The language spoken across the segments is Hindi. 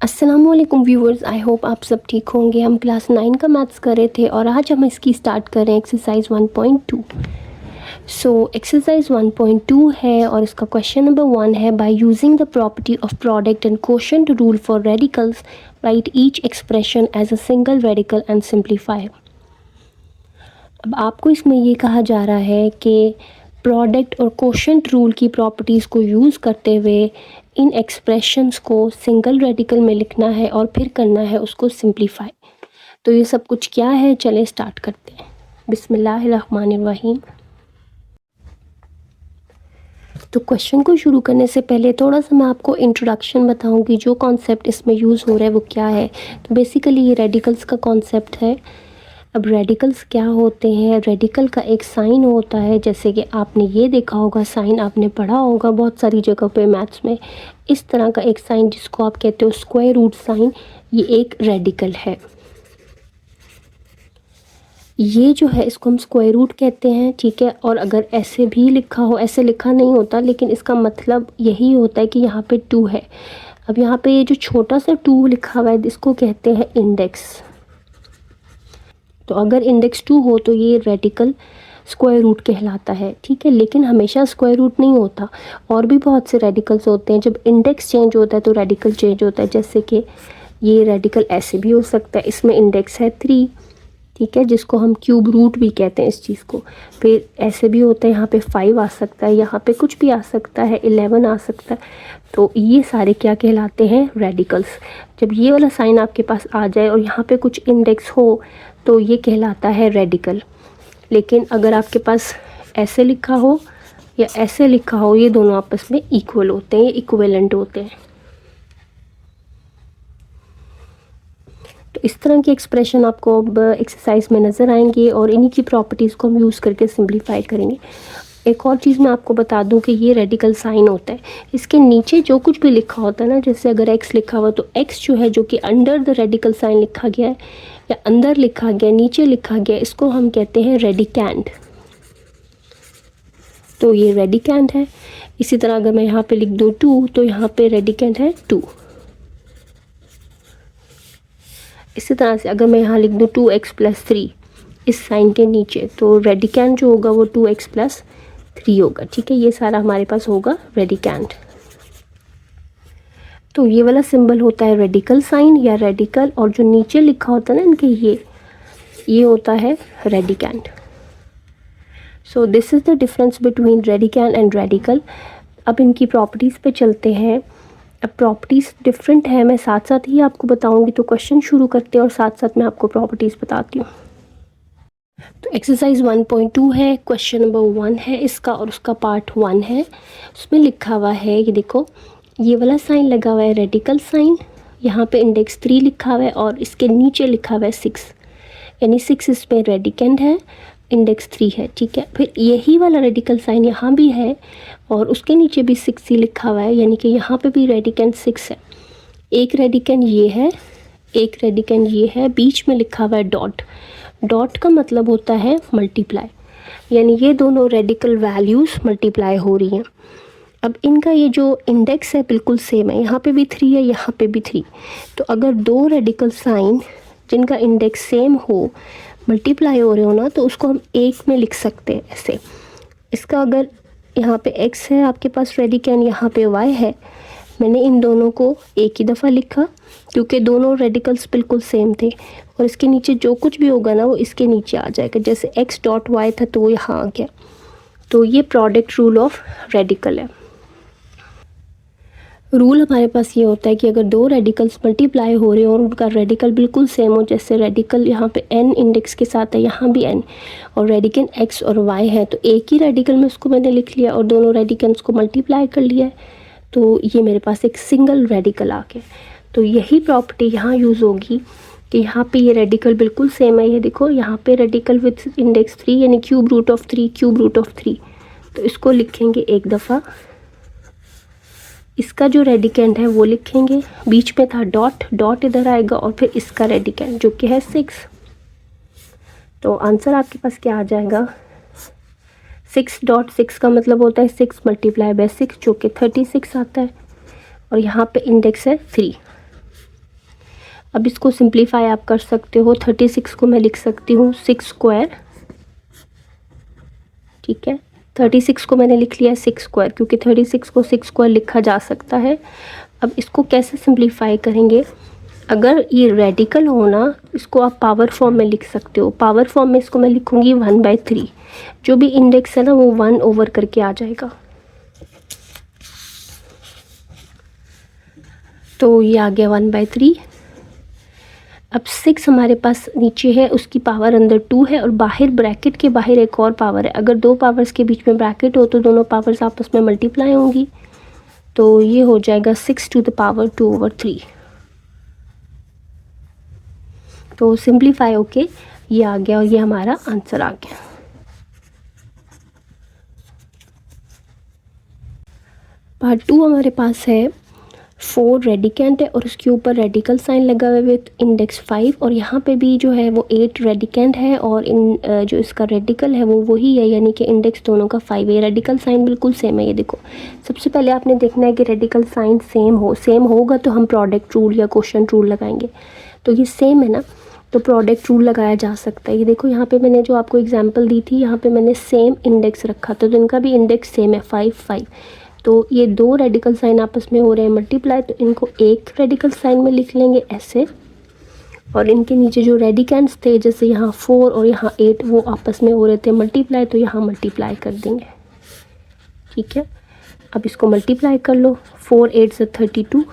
अस्सलामुअलैकुम व्यूवर्स, आई होप आप सब ठीक होंगे। हम क्लास 9 का मैथ्स कर रहे थे और आज हम इसकी स्टार्ट कर रहे हैं एक्सरसाइज 1.2। सो एक्सरसाइज 1.2 है और इसका क्वेश्चन नंबर 1 है, by using the property of product and quotient rule for radicals write each expression as a single radical and simplify. अब आपको इसमें ये कहा जा रहा है कि प्रोडक्ट और क्वोशंट रूल की प्रॉपर्टीज़ को यूज़ करते हुए इन एक्सप्रेशंस को सिंगल रेडिकल में लिखना है और फिर करना है उसको सिंप्लीफाई। तो ये सब कुछ क्या है, चले स्टार्ट करते हैं। बिस्मिल्लाहिर्रहमानिर्रहीम। तो क्वेश्चन को शुरू करने से पहले थोड़ा सा मैं आपको इंट्रोडक्शन बताऊंगी, जो कॉन्सेप्ट इसमें यूज़ हो रहा है वो क्या है। तो बेसिकली ये रेडिकल्स का कॉन्सेप्ट है। अब रेडिकल्स क्या होते हैं? रेडिकल का एक साइन होता है, जैसे कि आपने ये देखा होगा, साइन आपने पढ़ा होगा बहुत सारी जगह पे मैथ्स में। इस तरह का एक साइन जिसको आप कहते हो स्क्वायर रूट साइन, ये एक रेडिकल है। ये जो है इसको हम स्क्वायर रूट कहते हैं, ठीक है। और अगर ऐसे भी लिखा हो, ऐसे लिखा नहीं होता लेकिन इसका मतलब यही होता है कि यहाँ पे 2 है। अब यहाँ पे ये जो छोटा सा 2 लिखा हुआ है इसको कहते हैं इंडेक्स। तो अगर इंडेक्स 2 हो तो ये रेडिकल स्क्वायर रूट कहलाता है, ठीक है। लेकिन हमेशा स्क्वायर रूट नहीं होता, और भी बहुत से रेडिकल्स होते हैं। जब इंडेक्स चेंज होता है तो रेडिकल चेंज होता है। जैसे कि ये रेडिकल ऐसे भी हो सकता है, इसमें इंडेक्स है 3, ठीक है, जिसको हम क्यूब रूट भी कहते हैं इस चीज़ को। फिर ऐसे भी होता है, यहाँ पे 5 आ सकता है, यहाँ पे कुछ भी आ सकता है, 11 आ सकता है। तो ये सारे क्या कहलाते हैं? रेडिकल्स। जब ये वाला साइन आपके पास आ जाए और यहाँ पे कुछ इंडेक्स हो तो ये कहलाता है रेडिकल। लेकिन अगर आपके पास ऐसे लिखा हो या ऐसे लिखा हो, ये दोनों आपस में इक्वल होते हैं, ये इक्विवेलेंट होते हैं। तो इस तरह की एक्सप्रेशन आपको अब एक्सरसाइज में नज़र आएंगे और इन्हीं की प्रॉपर्टीज़ को हम यूज़ करके सिंप्लीफाई करेंगे। एक और चीज़ मैं आपको बता दूं कि ये रेडिकल साइन होता है, इसके नीचे जो कुछ भी लिखा होता है ना, जैसे अगर x लिखा हुआ तो x जो है, जो कि अंडर द रेडिकल साइन लिखा गया है या अंदर लिखा गया, नीचे लिखा गया, इसको हम कहते हैं रेडिकैंड। तो ये रेडिकैंड है। इसी तरह अगर मैं यहाँ पे लिख दूँ 2 तो यहाँ पे रेडिकैंड है 2। इसी तरह से अगर मैं यहाँ लिख दूँ 2x + 3 इस साइन के नीचे, तो रेडिकैंड जो होगा वो 2x + 3 होगा, ठीक है। ये सारा हमारे पास होगा रेडिकैंड। तो ये वाला सिंबल होता है रेडिकल साइन या रेडिकल, और जो नीचे लिखा होता है ना इनके, ये होता है radicand. So this is the difference between radicand and radical. अब इनकी प्रॉपर्टीज़ पे चलते हैं। अब प्रॉपर्टीज़ डिफरेंट है, मैं साथ साथ ही आपको बताऊंगी। तो क्वेश्चन शुरू करते हैं और साथ साथ मैं आपको प्रॉपर्टीज़ बताती हूँ। तो एक्सरसाइज 1.2 है, क्वेश्चन नंबर 1 है इसका और उसका पार्ट 1 है। उसमें लिखा हुआ है, ये देखो, ये वाला साइन लगा हुआ है रेडिकल साइन, यहाँ पे इंडेक्स 3 लिखा हुआ है और इसके नीचे लिखा हुआ है 6, यानी 6 इस पे रेडिकैंड है, इंडेक्स 3 है, ठीक है। फिर यही वाला रेडिकल साइन यहाँ भी है और उसके नीचे भी 6 ही लिखा हुआ है, यानी कि यहाँ पे भी रेडिकैंड 6 है। एक रेडिकैंड ये है, एक रेडिकैंड ये है, बीच में लिखा हुआ है डॉट। डॉट का मतलब होता है मल्टीप्लाई, यानी ये दोनों रेडिकल वैल्यूज़ मल्टीप्लाई हो रही हैं। अब इनका ये जो इंडेक्स है बिल्कुल सेम है, यहाँ पे भी 3 है, यहाँ पे भी 3। तो अगर दो रेडिकल साइन जिनका इंडेक्स सेम हो, मल्टीप्लाई हो रहे हो ना, तो उसको हम एक में लिख सकते हैं ऐसे। इसका अगर यहाँ पे x है आपके पास रेडिकैंड, यहाँ पे y है, मैंने इन दोनों को एक ही दफ़ा लिखा क्योंकि दोनों रेडिकल्स बिल्कुल सेम थे। और इसके नीचे जो कुछ भी होगा ना वो इसके नीचे आ जाएगा, जैसे x.y था तो वो यहाँ आ गया। तो ये प्रोडक्ट रूल ऑफ रेडिकल है। रूल हमारे पास ये होता है कि अगर दो रेडिकल्स मल्टीप्लाई हो रहे हो और उनका रेडिकल बिल्कुल सेम हो, जैसे रेडिकल यहाँ पे n इंडेक्स के साथ है, यहाँ भी n, और रेडिकन x और y है, तो एक ही रेडिकल में उसको मैंने लिख लिया और दोनों रेडिकल्स को मल्टीप्लाई कर लिया है, तो ये मेरे पास एक सिंगल रेडिकल आ गया। तो यही प्रॉपर्टी यहाँ यूज़ होगी कि यहाँ पे ये रेडिकल बिल्कुल सेम है। ये देखो, यहाँ पे रेडिकल विथ इंडेक्स 3 यानी cube root of 3, cube root of 3। तो इसको लिखेंगे एक दफ़ा, इसका जो रेडिकैंड है वो लिखेंगे, बीच में था डॉट, डॉट इधर आएगा और फिर इसका रेडिकैंड जो कि है 6। तो आंसर आपके पास क्या आ जाएगा? 6.6 का मतलब होता है 6 × 6 जो कि 36 आता है, और यहाँ पे इंडेक्स है 3। अब इसको सिंप्लीफाई आप कर सकते हो। 36 को मैं लिख सकती हूँ 6 स्क्वायर, ठीक है। 36 को मैंने लिख लिया 6 स्क्वायर, क्योंकि 36 को 6 स्क्वायर लिखा जा सकता है। अब इसको कैसे सिंप्लीफाई करेंगे? अगर ये रेडिकल हो ना, इसको आप पावर फॉर्म में लिख सकते हो। पावर फॉर्म में इसको मैं लिखूँगी 1/3, जो भी इंडेक्स है ना वो 1 ओवर करके आ जाएगा। तो ये आ गया 1/3। अब 6 हमारे पास नीचे है, उसकी पावर अंदर 2 है और बाहर ब्रैकेट के बाहर एक और पावर है। अगर दो पावर्स के बीच में ब्रैकेट हो तो दोनों पावर्स आपस में मल्टीप्लाई होंगी। तो ये हो जाएगा 6 to the power 2/3। तो सिंप्लीफाई होके ये आ गया और ये हमारा आंसर आ गया। पार्ट 2 हमारे पास है 4 रेडिकेंट है और उसके ऊपर रेडिकल साइन लगा हुआ है विथ इंडेक्स 5, और यहाँ पे भी जो है वो 8 रेडिकेंट है और जो इसका रेडिकल है वो वही है, यानी कि इंडेक्स दोनों का 5 है। रेडिकल साइन बिल्कुल सेम है। ये देखो, सबसे पहले आपने देखना है कि रेडिकल साइन सेम होगा तो हम प्रोडक्ट रूल या क्वोशंट रूल लगाएंगे। तो ये सेम है ना, तो प्रोडक्ट रूल लगाया जा सकता है। ये देखो, यहाँ पे मैंने जो आपको एग्जांपल दी थी, यहाँ पे मैंने सेम इंडेक्स रखा था, तो इनका भी इंडेक्स सेम है 5 5। तो ये दो रेडिकल साइन आपस में हो रहे हैं मल्टीप्लाई, तो इनको एक रेडिकल साइन में लिख लेंगे ऐसे, और इनके नीचे जो रेडिकेंट्स थे जैसे यहाँ 4 और यहाँ 8 वो आपस में हो रहे थे मल्टीप्लाई, तो यहाँ मल्टीप्लाई कर देंगे, ठीक है। अब इसको मल्टीप्लाई कर लो, 4 8 से 32,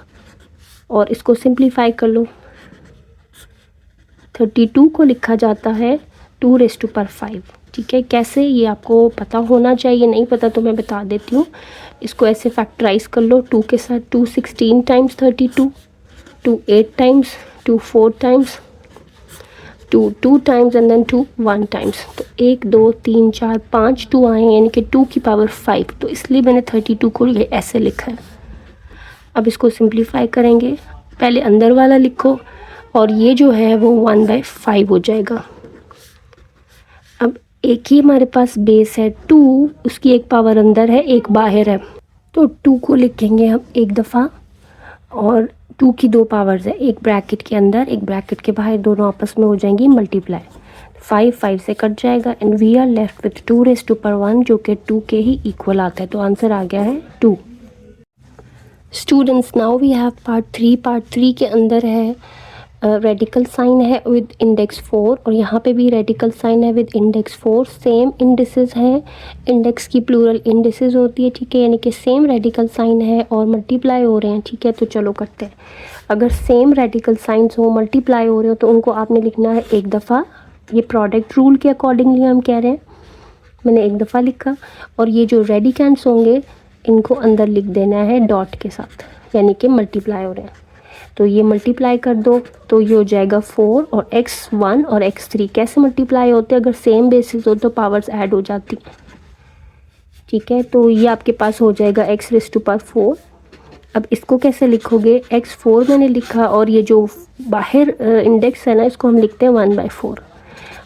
और इसको सिंप्लीफाई कर लो। 32 को लिखा जाता है 2⁵5, ठीक है। कैसे, ये आपको पता होना चाहिए, नहीं पता तो मैं बता देती हूँ। इसको ऐसे फैक्टराइज कर लो 2 के साथ, 2 16 times 32, 2 8 times, 2 4 times, 2 2 times and then 2 1 times. तो 1 2 3 4 5 2 आए, यानी कि 2 की पावर 5, तो इसलिए मैंने 32 को ये ऐसे लिखा है। अब इसको सिंप्लीफाई करेंगे, पहले अंदर वाला लिखो और ये जो है वो 1/5 हो जाएगा। अब एक ही हमारे पास बेस है 2, उसकी एक पावर अंदर है एक बाहर है, तो 2 को लिखेंगे हम एक दफ़ा, और 2 की 2 पावर्स है, एक ब्रैकेट के अंदर एक ब्रैकेट के बाहर, दोनों आपस में हो जाएंगी मल्टीप्लाई। 5 5 से कट जाएगा and we are left with 2⁻1, जो कि 2 के ही इक्वल आता है। तो आंसर आ गया है 2। Students, now we have part 3। Part 3 के अंदर है रेडिकल साइन है विद इंडेक्स 4, और यहाँ पे भी रेडिकल साइन है विद इंडेक्स 4। सेम इंडिसेस हैं, इंडेक्स की प्लूरल इंडिसेस होती है, ठीक है, यानी कि सेम रेडिकल साइन है और मल्टीप्लाई हो रहे हैं, ठीक है। तो चलो करते हैं। अगर सेम रेडिकल साइंस हो, मल्टीप्लाई हो रहे हो, तो उनको आपने लिखना है एक दफ़ा। ये प्रोडक्ट रूल के अकॉर्डिंगली हम कह रहे हैं, मैंने एक दफ़ा लिखा, और ये जो रेडिकेंट्स होंगे इनको अंदर लिख देना है डॉट के साथ, यानी कि मल्टीप्लाई हो रहे हैं। तो ये मल्टीप्लाई कर दो, तो ये हो जाएगा 4, और x1 और x3 कैसे मल्टीप्लाई होते हैं? अगर सेम बेसिस हो तो पावर्स ऐड हो जाती हैं, ठीक है। तो ये आपके पास हो जाएगा x⁻4। अब इसको कैसे लिखोगे? x4 मैंने लिखा, और ये जो बाहर इंडेक्स है ना, इसको हम लिखते हैं 1/4।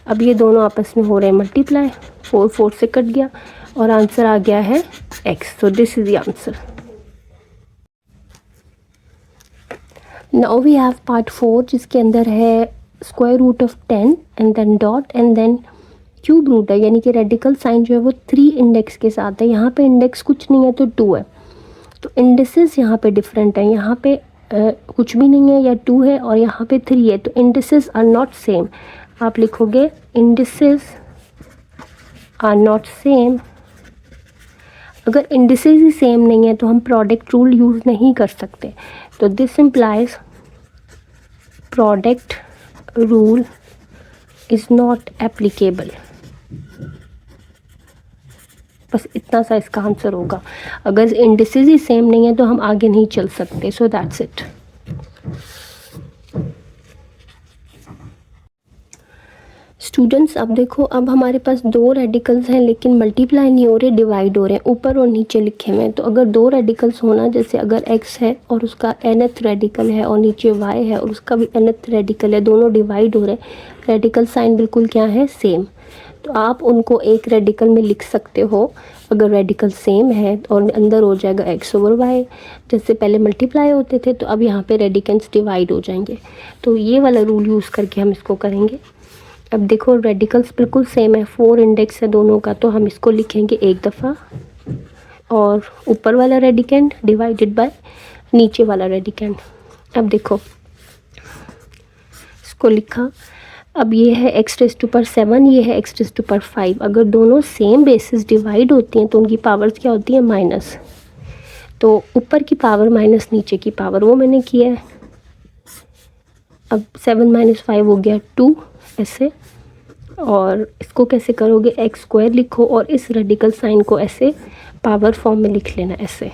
अब ये दोनों आपस में हो रहे हैं मल्टीप्लाई, 4 4 से कट गया और आंसर आ गया है x। So this is the answer. Now we have part 4, जिसके अंदर है square root of 10 and then dot and then cube root है, यानी कि रेडिकल साइन जो है वो 3 इंडेक्स के साथ है। यहाँ पे इंडेक्स कुछ नहीं है तो 2 है, तो इंडिसेस यहाँ पे डिफरेंट है। यहाँ पे कुछ भी नहीं है या 2 है, और यहाँ पे 3 है, तो इंडिसेस आर नॉट सेम। आप लिखोगे इंडिसेस आर नॉट सेम। अगर इंडिसेस ही सेम नहीं है तो हम प्रोडक्ट रूल यूज़ नहीं कर सकते। तो this implies product rule is not applicable. बस इतना सा इसका आंसर होगा। अगर इंडिसेस ही सेम नहीं है तो हम आगे नहीं चल सकते। So that's it. स्टूडेंट्स, अब देखो, अब हमारे पास 2 रेडिकल्स हैं लेकिन मल्टीप्लाई नहीं हो रहे, डिवाइड हो रहे हैं, ऊपर और नीचे लिखे हुए हैं। तो अगर 2 रेडिकल्स होना, जैसे अगर x है और उसका nth रेडिकल है और नीचे y है और उसका भी nth रेडिकल है, दोनों डिवाइड हो रहे हैं, रेडिकल साइन बिल्कुल क्या है? सेम। तो आप उनको एक रेडिकल में लिख सकते हो अगर रेडिकल सेम है और अंदर हो जाएगा x ओवर y, जैसे पहले मल्टीप्लाई होते थे तो अब यहाँ पे रेडिकेंड्स डिवाइड हो जाएंगे। तो ये वाला रूल यूज़ करके हम इसको करेंगे। अब देखो रेडिकल्स बिल्कुल सेम है, 4 इंडेक्स है दोनों का, तो हम इसको लिखेंगे एक दफ़ा और ऊपर वाला रेडिकेंड डिवाइडेड बाय नीचे वाला रेडिकेंड। अब देखो इसको लिखा। अब ये है x रेज़ टू पावर 7, ये है x रेज़ टू पावर 5। अगर दोनों सेम बेसिस डिवाइड होती हैं तो उनकी पावर्स क्या होती है, माइनस। तो ऊपर की पावर माइनस नीचे की पावर, वो मैंने किया है। अब 7 माइनस 5 हो गया 2 ऐसे। और इसको कैसे करोगे, एक्स स्क्वायर लिखो और इस रेडिकल साइन को ऐसे पावर फॉर्म में लिख लेना ऐसे,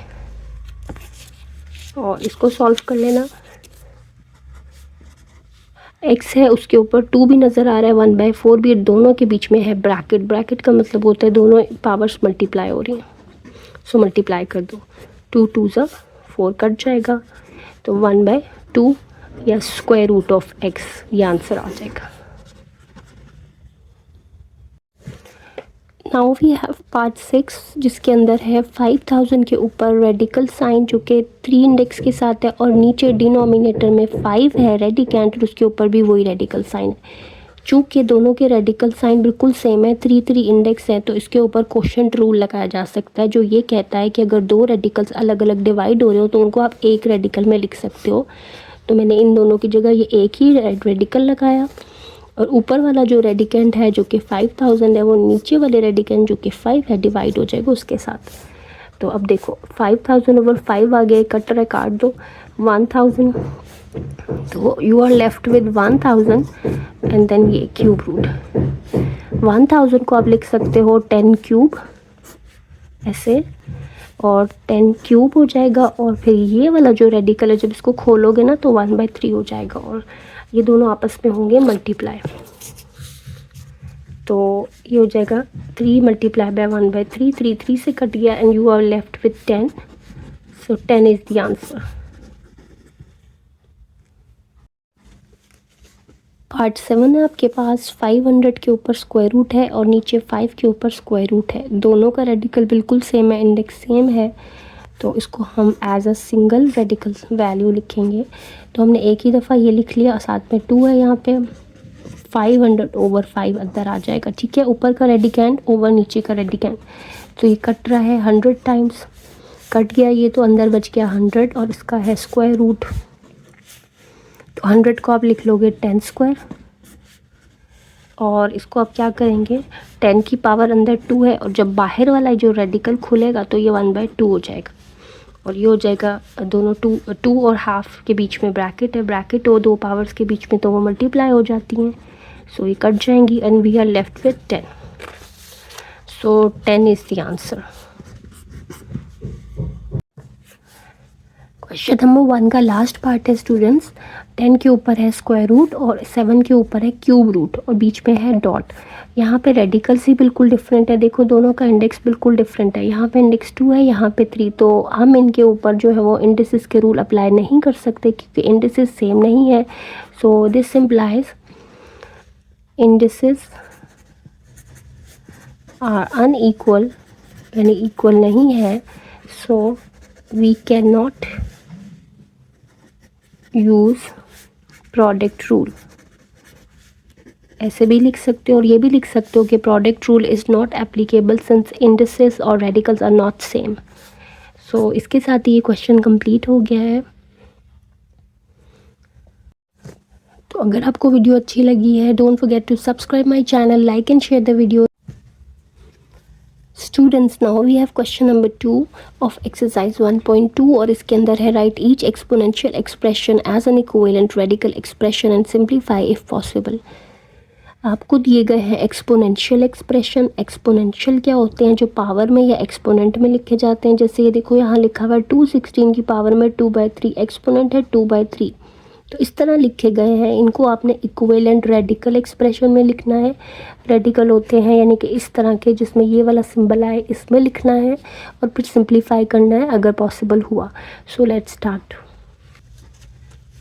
और इसको सॉल्व कर लेना। x है उसके ऊपर 2 भी नज़र आ रहा है, 1/4 भी, दोनों के बीच में है ब्रैकेट। ब्रैकेट का मतलब होता है दोनों पावर्स मल्टीप्लाई हो रही हैं, सो मल्टीप्लाई कर दो। 2 2 ज़ा 4 कट जाएगा, तो 1/2 या स्क्वायर रूट ऑफ x, ये आंसर आ जाएगा। नाउ वी हैव पार्ट 6 जिसके अंदर है 5000 के ऊपर रेडिकल साइन जो कि 3 इंडेक्स के साथ है, और नीचे डिनोमिनेटर में 5 है रेडिकेंट और उसके ऊपर भी वही रेडिकल साइन है। चूँकि दोनों के रेडिकल साइन बिल्कुल सेम है, 3 3 इंडेक्स है, तो इसके ऊपर क्वोशंट रूल लगाया जा सकता है जो ये कहता है कि अगर 2 रेडिकल्स अलग अलग डिवाइड हो रहे हो तो उनको आप एक रेडिकल में लिख सकते हो। तो मैंने इन दोनों की जगह ये एक ही रेडिकल लगाया, और ऊपर वाला जो रेडिकेंट है जो कि 5000 है वो नीचे वाले रेडिकेंट जो कि 5 है डिवाइड हो जाएगा उसके साथ। तो अब देखो 5000 ओवर 5 आ गया, कटर है काट दो। 1000, तो you are left with 1000 and then ये क्यूब रूट। 1000 को आप लिख सकते हो 10 क्यूब ऐसे, और 10 क्यूब हो जाएगा, और फिर ये वाला जो रेडिकल है जब इसको खोलोगे ना तो 1/3 हो जाएगा, और ये दोनों आपस में होंगे मल्टीप्लाई। तो ये हो जाएगा 3 मल्टीप्लाई बाय 1/3, 3 3 से कट गया and you are left with 10, so 10 is the answer. Part 7 है आपके पास। 500 के ऊपर स्क्वायर रूट है और नीचे 5 के ऊपर स्क्वायर रूट है। दोनों का रेडिकल बिल्कुल सेम है, इंडेक्स सेम है, तो इसको हम as a single radical value लिखेंगे। तो हमने एक ही दफ़ा ये लिख लिया, साथ में 2 है यहाँ पे। 500 ओवर 5 अंदर आ जाएगा, ठीक है। ऊपर का रेडिकेंड ओवर नीचे का रेडिकेंड, तो ये कट रहा है 100 टाइम्स, कट गया ये, तो अंदर बच गया 100 और इसका है स्क्वायर रूट। तो 100 को आप लिख लोगे 10 स्क्वायर, और इसको आप क्या करेंगे, 10 की पावर अंदर 2 है, और जब बाहर वाला जो रेडिकल खुलेगा तो ये 1/2 हो जाएगा, और ये हो जाएगा दोनों 2 और हाफ के बीच में ब्रैकेट है, ब्रैकेट हो 2 पावर्स के बीच में तो वो मल्टीप्लाई हो जाती हैं, सो ये कट जाएंगी and we are left with 10। So 10 is the answer. Question number 1 का लास्ट पार्ट है स्टूडेंट्स। 10 के ऊपर है स्क्वायर रूट और 7 के ऊपर है क्यूब रूट और बीच में है डॉट। यहाँ पे रेडिकल्स ही बिल्कुल डिफरेंट है, देखो दोनों का इंडेक्स बिल्कुल डिफरेंट है। यहाँ पे इंडेक्स 2 है, यहाँ पे 3, तो हम इनके ऊपर जो है वो इंडिसेस के रूल अप्लाई नहीं कर सकते क्योंकि इंडिसेस सेम नहीं है। So this implies indices are unequal, यानी इक्वल नहीं है। So we can not use product rule. ऐसे भी लिख सकते हो और ये भी लिख सकते हो कि product rule is not applicable since indices और रेडिकल्स आर नॉट सेम। सो इसके साथ ये क्वेश्चन कंप्लीट हो गया है। तो अगर आपको वीडियो अच्छी लगी है, don't forget to subscribe my channel, like and share the video. Students, now we have question number 2 of exercise 1.2 और इसके अंदर है write each exponential expression as an equivalent radical expression and simplify if possible. आपको दिए गए हैं एक्सपोनेंशियल एक्सप्रेशन। एक्सपोनेंशियल क्या होते हैं, जो पावर में या एक्सपोनेंट में लिखे जाते हैं। जैसे ये देखो यहाँ लिखा हुआ है 216 की पावर में 2/3, एक्सपोनेंट है 2/3, तो इस तरह लिखे गए हैं। इनको आपने इक्विवेलेंट रेडिकल एक्सप्रेशन में लिखना है। रेडिकल होते हैं यानी कि इस तरह के जिसमें ये वाला सिंबल आए, इसमें लिखना है और फिर सिंप्लीफाई करना है अगर पॉसिबल हुआ। So let's start.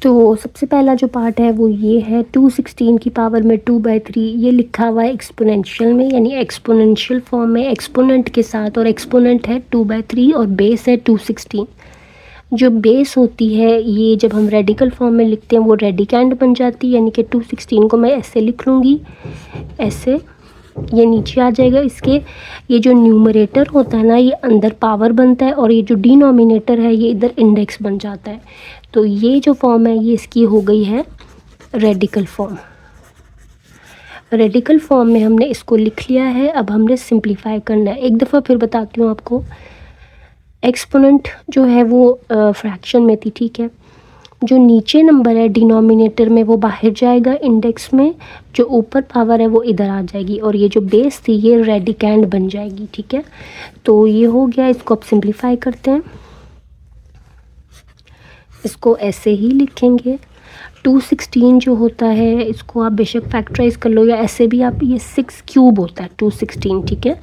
तो सबसे पहला जो पार्ट है वो ये है 216 की पावर में 2/3, ये लिखा हुआ है एक्सपोनेंशियल में, यानी एक्सपोनेंशियल फॉर्म में एक्सपोनेंट के साथ, और एक्सपोनेंट है 2/3 और बेस है 216। जो बेस होती है ये जब हम रेडिकल फॉर्म में लिखते हैं वो रेडिकैंड बन जाती है, यानी कि 216 को मैं ऐसे लिख लूँगी, ऐसे ये नीचे आ जाएगा इसके। ये जो न्यूमरेटर होता है ना ये अंदर पावर बनता है, और ये जो डिनोमिनेटर है ये इधर इंडेक्स बन जाता है। तो ये जो फॉर्म है ये इसकी हो गई है रेडिकल फॉर्म। रेडिकल फॉर्म में हमने इसको लिख लिया है, अब हमने सिंप्लीफाई करना है। एक दफ़ा फिर बताती हूँ आपको। एक्सपोनेंट जो है वो फ्रैक्शन में थी, ठीक है। जो नीचे नंबर है डिनोमिनेटर में वो बाहर जाएगा इंडेक्स में, जो ऊपर पावर है वो इधर आ जाएगी, और ये जो बेस थी ये रेडिकैंड बन जाएगी, ठीक है। तो ये हो गया, इसको अब सिंप्लीफाई करते हैं। इसको ऐसे ही लिखेंगे। 216 जो होता है इसको आप बेशक फैक्टराइज कर लो, या ऐसे भी आप, ये 6 क्यूब होता है 216, ठीक है।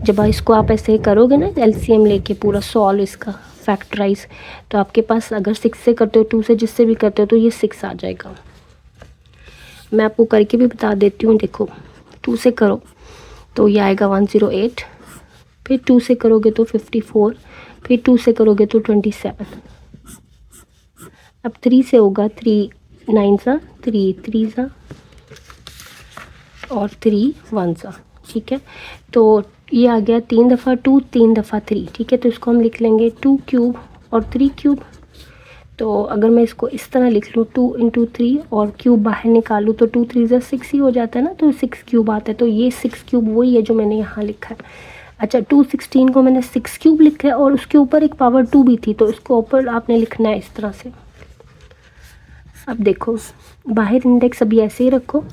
जब इसको आप ऐसे करोगे ना एलसीएम लेके पूरा सॉल्व इसका फैक्टराइज, तो आपके पास अगर 6 से करते हो, 2 से जिससे भी करते हो, तो ये 6 आ जाएगा। मैं आपको करके भी बता देती हूँ। देखो 2 से करो तो ये आएगा 108, फिर 2 से करोगे तो 54, फिर 2 से करोगे तो 27। अब 3 से होगा 3 9 सा 3 3 सा और 3 1 सा, ठीक है। तो ये आ गया 3 दफ़ा 2 3 दफ़ा 3, ठीक है। तो इसको हम लिख लेंगे 2 क्यूब और 3 क्यूब। तो अगर मैं इसको इस तरह लिख लूँ 2 × 3 और क्यूब बाहर निकालूँ तो 2 3 ज़ा 6 ही हो जाता है ना, तो 6 क्यूब आता है। तो ये 6 क्यूब वही है जो मैंने यहाँ लिखा है। अच्छा 216 को मैंने 6 क्यूब लिखा है, और उसके ऊपर एक पावर 2 भी थी, तो इसको ऊपर आपने लिखना है इस तरह से। अब देखो बाहर इंडेक्स अभी ऐसे ही रखो,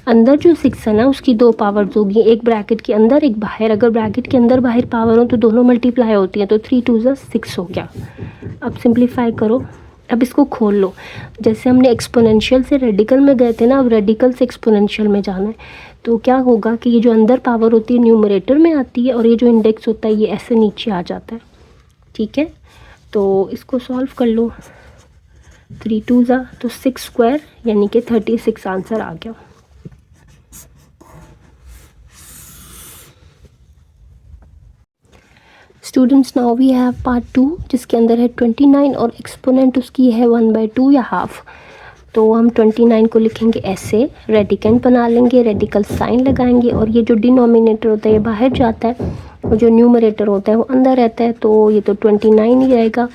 अंदर जो 6 है ना उसकी 2 पावर्स होगी, एक ब्रैकेट के अंदर एक बाहर। अगर ब्रैकेट के अंदर बाहर पावर हो तो दोनों मल्टीप्लाई होती हैं, तो 3 2 ज़ा 6 हो गया। अब सिंप्लीफाई करो, अब इसको खोल लो। जैसे हमने एक्सपोनेंशियल से रेडिकल में गए थे ना, अब रेडिकल से एक्सपोनेंशियल में जाना है। तो क्या होगा कि ये जो अंदर पावर होती है न्यूमरेटर में आती है, और ये जो इंडेक्स होता है ये ऐसे नीचे आ जाता है, ठीक है। तो इसको सॉल्व कर लो। 3 2 ज़ा तो 6 स्क्वायर यानी कि 36 आंसर आ गया। Students now we have part 2 जिसके अंदर है 29 और एक्सपोनेंट उसकी है 1/2 या हाफ। तो हम 29 को लिखेंगे ऐसे, रेडिकेंट बना लेंगे, रेडिकल साइन लगाएंगे, और ये जो डिनोमिनेटर होता है ये बाहर जाता है, और जो न्यूमरेटर होता है वो अंदर रहता है। तो ये तो 29 ही रहेगा।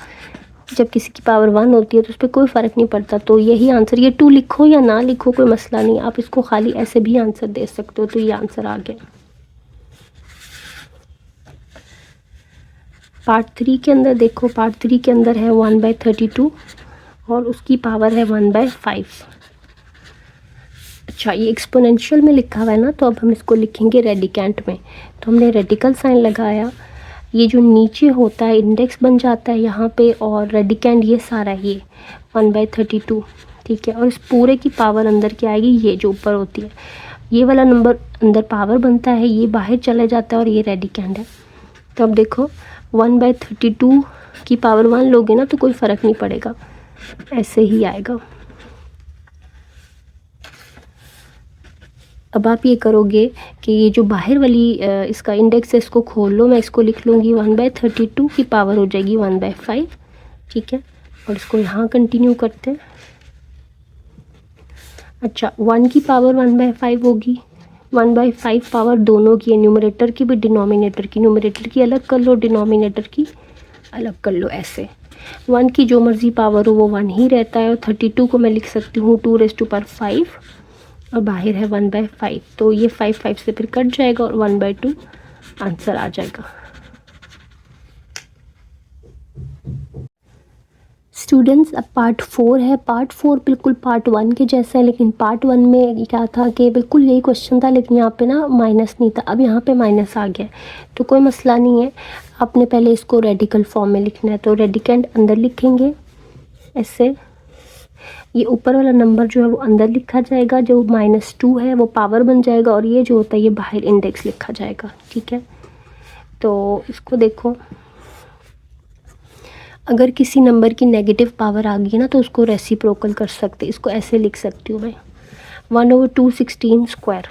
जब किसी की पावर 1 होती है तो उस पर कोई फ़र्क नहीं पड़ता। तो यही आंसर, ये 2 लिखो या ना लिखो कोई मसला नहीं, आप इसको खाली ऐसे भी आंसर दे सकते हो। तो ये आंसर आ गया। पार्ट 3 के अंदर देखो, पार्ट 3 के अंदर है 1/32 और उसकी पावर है 1/5। अच्छा ये एक्सपोनेंशियल में लिखा हुआ है ना, तो अब हम इसको लिखेंगे रेडिकेंट में। तो हमने रेडिकल साइन लगाया, ये जो नीचे होता है इंडेक्स बन जाता है यहाँ पे, और रेडिकेंट ये सारा ये 1/32, ठीक है। और इस पूरे की पावर अंदर क्या आएगी, ये जो ऊपर होती है ये वाला नंबर अंदर पावर बनता है, ये बाहर चले जाता है, और ये रेडिकेंट है। तो अब देखो 1/32 की पावर 1 लोगे ना तो कोई फ़र्क नहीं पड़ेगा, ऐसे ही आएगा। अब आप ये करोगे कि ये जो बाहर वाली इसका इंडेक्स है इसको खोल लो। मैं इसको लिख लूँगी 1/32 की पावर हो जाएगी 1/5, ठीक है। और इसको यहाँ कंटिन्यू करते हैं। अच्छा 1 की पावर 1/5 होगी, 1/5 पावर दोनों की है, न्यूमरेटर की भी डिनोमिनेटर की। न्यूमरेटर की अलग कर लो, डिनोमिनेटर की अलग कर लो, ऐसे। 1 की जो मर्ज़ी पावर हो वो 1 ही रहता है, और 32 को मैं लिख सकती हूँ 2⁵ और बाहर है 1/5। तो ये 5 5 से फिर कट जाएगा और 1/2 आंसर आ जाएगा। स्टूडेंट्स अब पार्ट 4 है। पार्ट 4 बिल्कुल पार्ट 1 के जैसा है, लेकिन पार्ट 1 में क्या था कि बिल्कुल यही क्वेश्चन था, लेकिन यहाँ पे ना माइनस नहीं था। अब यहाँ पे माइनस आ गया, तो कोई मसला नहीं है। आपने पहले इसको रेडिकल फॉर्म में लिखना है, तो रेडिकेंट अंदर लिखेंगे ऐसे। ये ऊपर वाला नंबर जो है वो अंदर लिखा जाएगा, जो -2 है वो पावर बन जाएगा, और ये जो होता है ये बाहर इंडेक्स लिखा जाएगा, ठीक है। तो इसको देखो, अगर किसी नंबर की नेगेटिव पावर आ गई ना तो उसको रेसिप्रोकल कर सकते, इसको ऐसे लिख सकती हूँ मैं 1/216 स्क्वायर।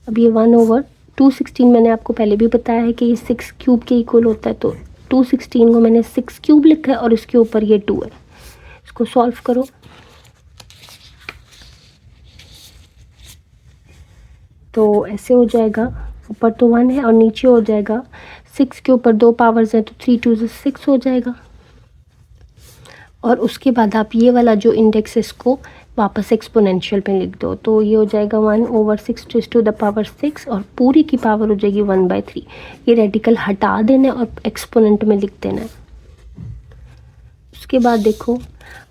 अब ये 1/216 मैंने आपको पहले भी बताया है कि ये 6 क्यूब के इक्वल होता है, तो 216 को मैंने 6 क्यूब लिखा है और इसके ऊपर ये 2 है। इसको सॉल्व करो तो ऐसे हो जाएगा, ऊपर तो 1 है और नीचे हो जाएगा 6 के ऊपर 2 पावर्स हैं तो 3 2 6 हो जाएगा। और उसके बाद आप ये वाला जो इंडेक्स है इसको वापस एक्सपोनेंशियल पे लिख दो, तो ये हो जाएगा 1/6 टू द पावर 6 और पूरी की पावर हो जाएगी 1/3। ये रेडिकल हटा देना है और एक्सपोनेंट में लिख देना है। उसके बाद देखो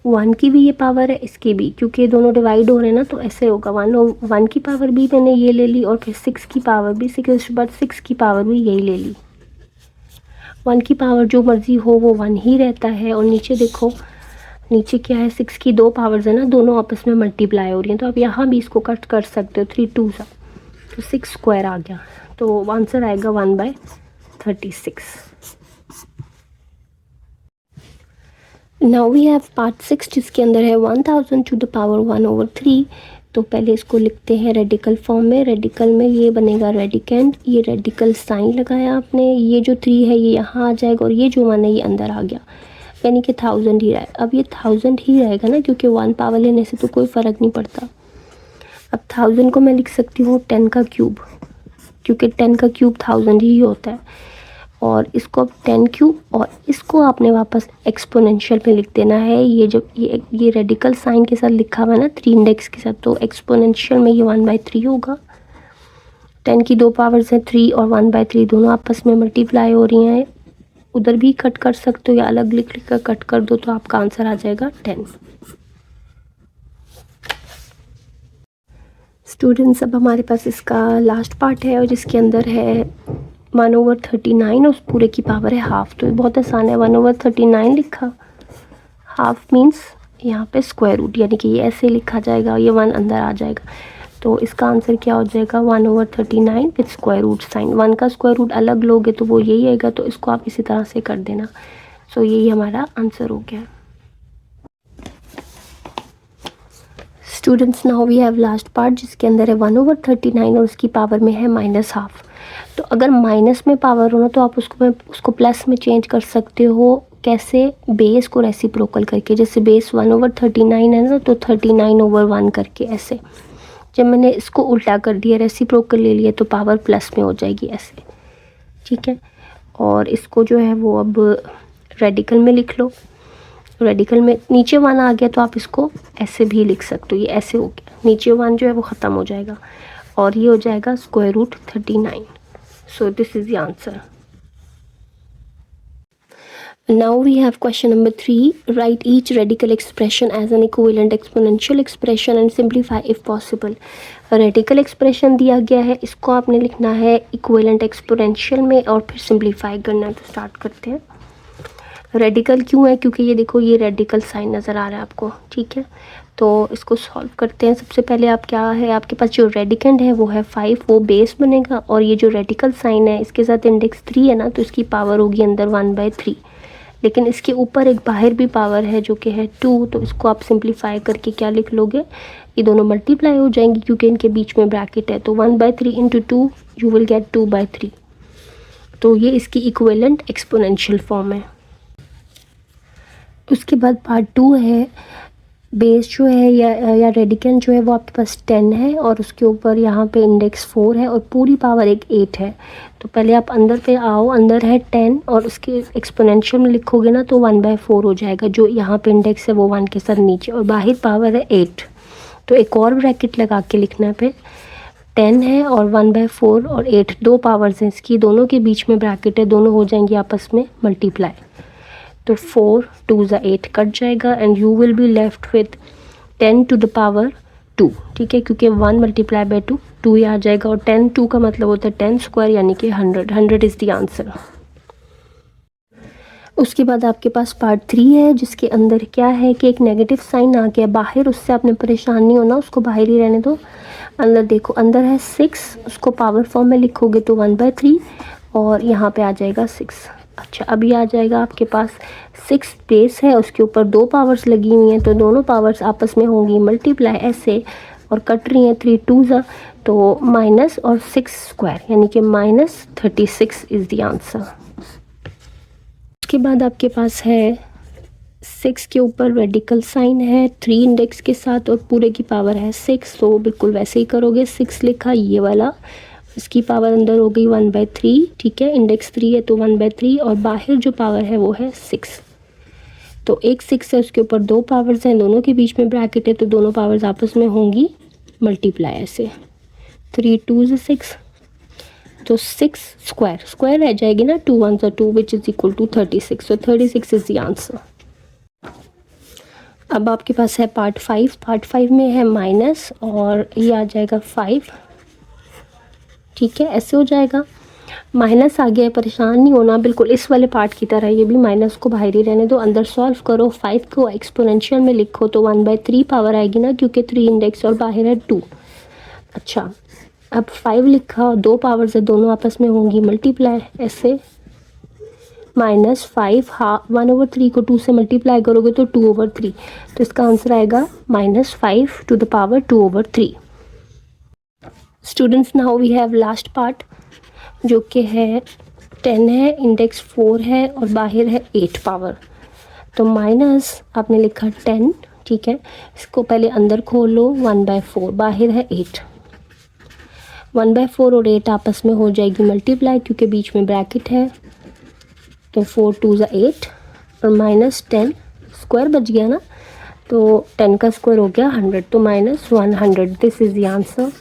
1 की भी ये पावर है, इसकी भी, क्योंकि ये दोनों डिवाइड हो रहे हैं ना, तो ऐसे होगा 1 की पावर भी मैंने ये ले ली और फिर 6 की पावर भी, 6 की पावर भी यही ले ली। 1 की पावर जो मर्जी हो वो 1 ही रहता है। और नीचे देखो, नीचे क्या है, 6 की 2 पावर्स है ना, दोनों आपस में मल्टीप्लाई हो रही हैं, तो आप यहाँ भी इसको कट कर सकते हो, 3 2 तो 6 स्क्वायर आ गया, तो आंसर आएगा 1/36। नाउ वी हैव पार्ट 6 जिसके अंदर है 1000 टू द पावर 1/3। तो पहले इसको लिखते हैं रेडिकल फॉर्म में। रेडिकल में ये बनेगा रेडिकेंड, ये रेडिकल साइन लगाया आपने, ये जो 3 है ये यहाँ आ जाएगा और ये जो 1 है ये अंदर आ गया, यानी कि 1000 ही रहा है। अब ये 1000 ही रहेगा ना, क्योंकि 1 पावर लेने से तो कोई फ़र्क नहीं पड़ता। अब 1000 को मैं लिख सकती हूँ 10 का क्यूब, क्योंकि 10 का क्यूब 1000 ही होता है। और इसको अब 10 क्यूब, और इसको आपने वापस एक्सपोनेंशियल पे लिख देना है। ये जो ये रेडिकल साइन के साथ लिखा हुआ है ना 3 इंडेक्स के साथ, तो एक्सपोनेंशियल में ये 1/3 होगा। 10 की 2 पावर्स हैं 3 और 1/3 दोनों आपस में मल्टीप्लाई हो रही हैं। उधर भी कट कर सकते हो या अलग लिख कर कट कर दो, तो आपका आंसर आ जाएगा 10। स्टूडेंट्स, अब हमारे पास इसका लास्ट पार्ट है और जिसके अंदर है 1/39 और उस पूरे की पावर है हाफ। तो ये बहुत आसान है, 1/39 लिखा, हाफ मीन्स यहाँ पे स्क्वायर रूट, यानी कि ये ऐसे लिखा जाएगा, ये 1 अंदर आ जाएगा। तो इसका आंसर क्या हो जाएगा 1/39 विथ स्क्वायर रूट साइन। 1 का स्क्वायर रूट अलग लोगे तो वो यही आएगा, तो इसको आप इसी तरह से कर देना। सो यही हमारा आंसर हो गया। Students, now we have last part जिसके अंदर है 1/39 और उसकी पावर में है -12। तो अगर माइनस में पावर हो ना तो आप उसको प्लस में चेंज कर सकते हो। कैसे? बेस को रेसिप्रोकल करके, जैसे बेस 1/39 है ना, तो 39/1 करके ऐसे। जब मैंने इसको उल्टा कर दिया, रेसिप्रोकल ले लिया, तो पावर प्लस में हो जाएगी ऐसे, ठीक है। और इसको जो है वो अब रेडिकल में लिख लो। रेडिकल में नीचे 1 आ गया तो आप इसको ऐसे भी लिख सकते हो, ये ऐसे हो गया, नीचे 1 जो है वो ख़त्म हो जाएगा और ये हो जाएगा √39। सो this is the answer. Now we have question number 3. Write each radical expression as an equivalent exponential expression and simplify if possible. Radical expression दिया गया है, इसको आपने लिखना है इक्विवेलेंट एक्सपोनेंशियल में और फिर सिंप्लीफाई करना है। तो स्टार्ट करते हैं। रेडिकल क्यों है? क्योंकि ये देखो, ये रेडिकल साइन नज़र आ रहा है आपको, ठीक है। तो इसको सॉल्व करते हैं। सबसे पहले आप क्या है, आपके पास जो रेडिकेंड है वो है 5, वो बेस बनेगा, और ये जो रेडिकल साइन है इसके साथ इंडेक्स 3 है ना, तो इसकी पावर होगी अंदर 1/3। लेकिन इसके ऊपर एक बाहर भी पावर है जो कि है 2, तो इसको आप सिंप्लीफाई करके क्या लिख लोगे, ये दोनों मल्टीप्लाई हो जाएंगी क्योंकि इनके बीच में ब्रैकेट है। तो 1/3 × 2 यू विल गेट 2/3। तो ये इसकी इक्विवेलेंट एक्सपोनेंशियल फॉर्म है। उसके बाद पार्ट 2 है, बेस जो है या रेडिकेंड जो है वो आपके पास 10 है और उसके ऊपर यहाँ पे इंडेक्स 4 है और पूरी पावर एक 8 है। तो पहले आप अंदर पे आओ, अंदर है 10 और उसके एक्सपोनेंशियल में लिखोगे ना तो 1/4 हो जाएगा। जो यहाँ पे इंडेक्स है वो 1 के साथ नीचे, और बाहर पावर है 8। तो एक और ब्रैकेट लगा के लिखना है, फिर 10 है और 1/4 और 8 दो पावर्स हैं इसकी, दोनों के बीच में ब्रैकेट है, दोनों हो जाएंगे आपस में मल्टीप्लाई। तो 4 2 8 कट जाएगा and you will be left with 10 to the power 2, ठीक है, क्योंकि 1 × 2 2 ही आ जाएगा, और 10 2 का मतलब होता है 10 स्क्वायर यानी कि 100 इज़ द आंसर। उसके बाद आपके पास पार्ट 3 है जिसके अंदर क्या है कि एक नेगेटिव साइन आ गया बाहर, उससे आपने परेशान नहीं होना, उसको बाहर ही रहने दो। अंदर देखो, अंदर है 6, उसको पावर फॉर्म में लिखोगे तो 1/3 और यहाँ पे आ जाएगा 6। अच्छा, अभी आ जाएगा आपके पास 6 बेस है, उसके ऊपर 2 पावर्स लगी हुई हैं, तो दोनों पावर्स आपस में होंगी मल्टीप्लाई ऐसे, और कट रही हैं 3 2 ज़ा, तो माइनस और 6 स्क्वायर यानी कि -36 इज़ द आंसर। उसके बाद आपके पास है 6 के ऊपर रेडिकल साइन है 3 इंडेक्स के साथ और पूरे की पावर है 6, तो बिल्कुल वैसे ही करोगे। 6 लिखा ये वाला, इसकी पावर अंदर हो गई 1/3, ठीक है, इंडेक्स 3 है तो 1/3, और बाहर जो पावर है वो है 6। तो एक 6 है, उसके ऊपर 2 पावर्स हैं, दोनों के बीच में ब्रैकेट है, तो दोनों पावर्स आपस में होंगी मल्टीप्लाई ऐसे, 3 2 6, तो 6 स्क्वायर स्क्वायर रह जाएगी ना, 2 1 2 विच इज़ इक्वल टू 36, तो 36 इज़ द आंसर। अब आपके पास है पार्ट 5। पार्ट 5 में है माइनस, और ये आ जाएगा 5, ठीक है, ऐसे हो जाएगा। माइनस आ गया है, परेशान नहीं होना, बिल्कुल इस वाले पार्ट की तरह ये भी माइनस को बाहर ही रहने दो, अंदर सॉल्व करो। 5 को एक्सपोनेंशियल में लिखो तो 1/3 पावर आएगी ना, क्योंकि 3 इंडेक्स और बाहर है 2। अच्छा, अब 5 लिखा, 2 पावर्स है, दोनों आपस में होंगी मल्टीप्लाई ऐसे, -5 1/3 को 2 से मल्टीप्लाई करोगे तो 2/3, तो इसका आंसर आएगा -5 to the power 2/3। Students, now we have last part जो कि है 10 है, इंडेक्स 4 है और बाहर है 8 पावर। तो माइनस आपने लिखा 10, ठीक है, इसको पहले अंदर खोलो, 1/4, बाहर है 8, 1/4 और 8 आपस में हो जाएगी मल्टीप्लाई क्योंकि बीच में ब्रैकेट है, तो 4 2 8 और -10 स्क्वायर बच गया ना, तो 10 का स्क्वायर हो गया 100, तो -100, दिस इज़ द आंसर।